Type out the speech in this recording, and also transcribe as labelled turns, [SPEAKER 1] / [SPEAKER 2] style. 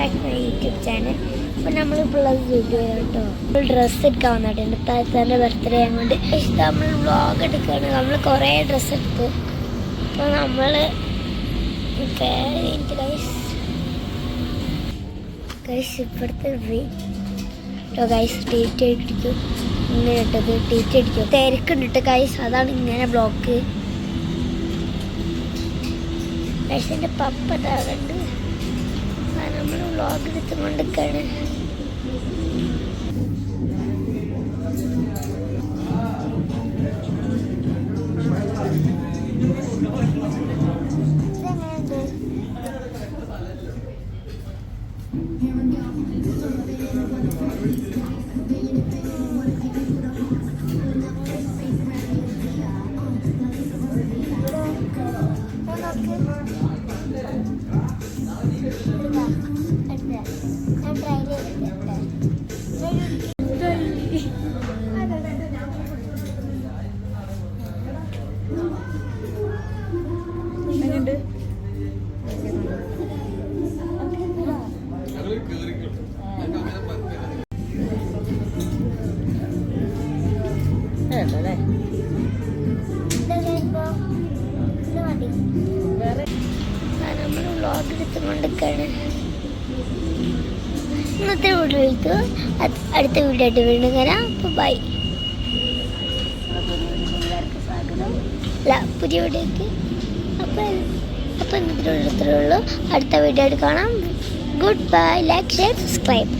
[SPEAKER 1] Back my YouTube channel. അപ്പോൾ നമ്മളിപ്പോൾ ഉള്ളത് വീഡിയോ കേട്ടോ, ഡ്രസ്സ് എടുക്കാൻ വന്നിട്ടുണ്ട്. താത്താൻ്റെ ബർത്ത്ഡേ ആയതുകൊണ്ട് നമ്മൾ വ്ളോഗ് എടുക്കുകയാണ്. നമ്മൾ കുറേ ഡ്രസ്സ് എടുത്തു. അപ്പോൾ നമ്മൾ ഇപ്പോഴത്തെ ഗൈസ് ടീറ്റ് അടിക്കും, ഇങ്ങനെ ഇട്ടത് ടീറ്റ് അടിക്കും, തിരക്കുണ്ടിട്ട് ഗൈസ്, അതാണ് ഇങ്ങനെ ബ്ലോക്ക്. ഗൈസിൻ്റെ പപ്പ താറുണ്ട്, നമ്മൾ വ്ളോഗ് എടുത്തുകൊണ്ടിരിക്കുകയാണ്. നമ്മൾ വ്ളോഗ് എടുത്തുകൊണ്ടിരിക്കുകയാണ്. ഇന്നത്തെ വീഡിയോയിലേക്ക് അടുത്ത വീഡിയോ ആയിട്ട് വീണ്ടും വരാം. അപ്പോൾ ബൈ. അല്ല, പുതിയ വീഡിയോക്ക്. അപ്പോൾ ഇന്നത്തെ ഉള്ളൂ. അടുത്ത വീഡിയോ ആയിട്ട് കാണാം. Good bye. Like, share, subscribe.